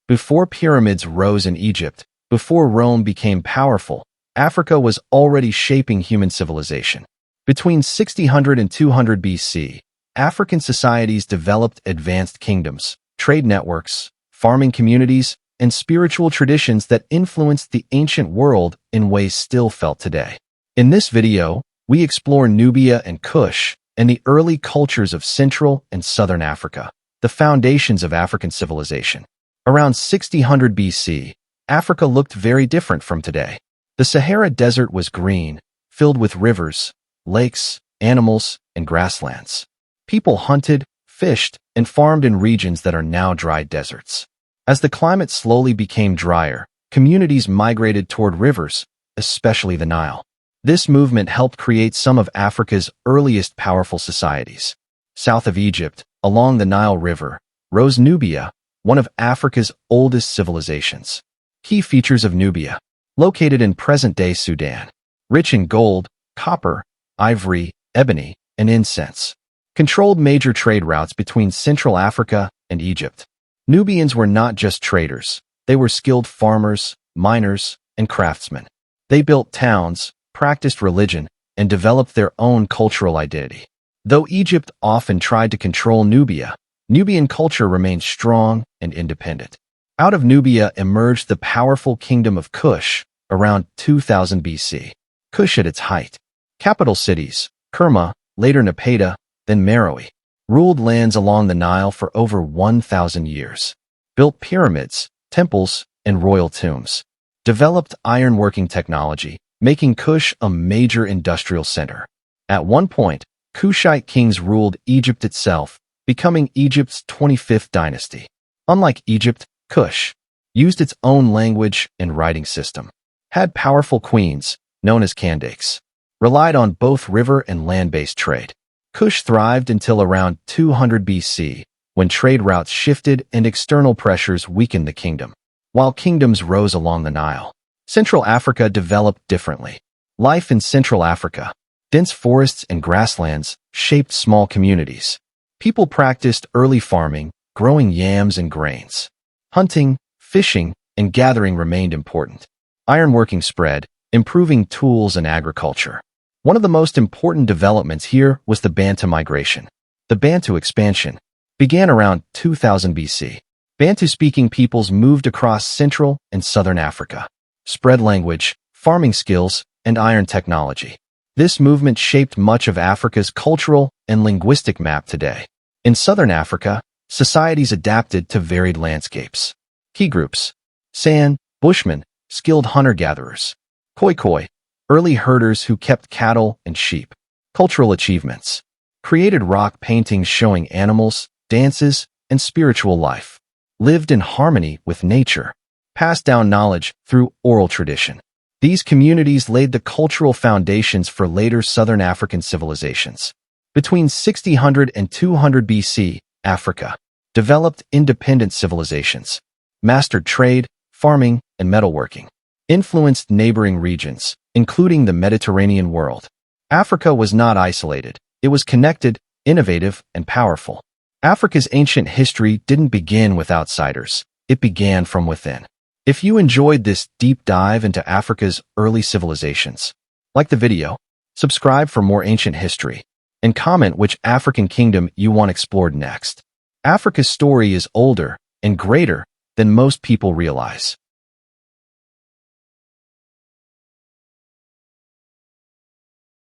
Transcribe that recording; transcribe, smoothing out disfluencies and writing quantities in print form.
Before pyramids rose in Egypt, before Rome became powerful, Africa was already shaping human civilization. Between 600 and 200 BC, African societies developed advanced kingdoms, trade networks, farming communities, and spiritual traditions that influenced the ancient world in ways still felt today. In this video, we explore Nubia and Kush and the early cultures of Central and Southern Africa, the foundations of African civilization. Around 600 BC, Africa looked very different from today. The Sahara Desert was green, filled with rivers, lakes, animals, and grasslands. People hunted, fished, and farmed in regions that are now dry deserts. As the climate slowly became drier, communities migrated toward rivers, especially the Nile. This movement helped create some of Africa's earliest powerful societies. South of Egypt, along the Nile River, rose Nubia, one of Africa's oldest civilizations. Key features of Nubia: located in present-day Sudan, rich in gold, copper, ivory, ebony, and incense. Controlled major trade routes between Central Africa and Egypt. Nubians were not just traders, they were skilled farmers, miners, and craftsmen. They built towns, practiced religion, and developed their own cultural identity. Though Egypt often tried to control Nubia, Nubian culture remained strong and independent. Out of Nubia emerged the powerful Kingdom of Kush around 2000 BC. Kush at its height. Capital cities, Kerma, later Napata, then Meroë, ruled lands along the Nile for over 1,000 years. Built pyramids, temples, and royal tombs. Developed ironworking technology, making Kush a major industrial center. At one point, Kushite kings ruled Egypt itself, becoming Egypt's 25th dynasty. Unlike Egypt, Kush used its own language and writing system. Had powerful queens, known as Kandakes. Relied on both river and land-based trade. Kush thrived until around 200 BC, when trade routes shifted and external pressures weakened the kingdom. While kingdoms rose along the Nile, Central Africa developed differently. Life in Central Africa, dense forests and grasslands, shaped small communities. People practiced early farming, growing yams and grains. Hunting, fishing, and gathering remained important. Ironworking spread, improving tools and agriculture. One of the most important developments here was the Bantu migration. The Bantu expansion began around 2000 BC. Bantu-speaking peoples moved across Central and Southern Africa, spread language, farming skills, and iron technology. This movement shaped much of Africa's cultural and linguistic map today. In Southern Africa, societies adapted to varied landscapes. Key groups: San, Bushmen, skilled hunter-gatherers. Khoikhoi, early herders who kept cattle and sheep. Cultural achievements: created rock paintings showing animals, dances, and spiritual life. Lived in harmony with nature. Passed down knowledge through oral tradition. These communities laid the cultural foundations for later Southern African civilizations. Between 600 and 200 BC, Africa developed independent civilizations. Mastered trade, farming, and metalworking. Influenced neighboring regions, including the Mediterranean world. Africa was not isolated. It was connected, innovative, and powerful. Africa's ancient history didn't begin with outsiders. It began from within. If you enjoyed this deep dive into Africa's early civilizations, like the video, subscribe for more ancient history, and comment which African kingdom you want explored next. Africa's story is older and greater than most people realize.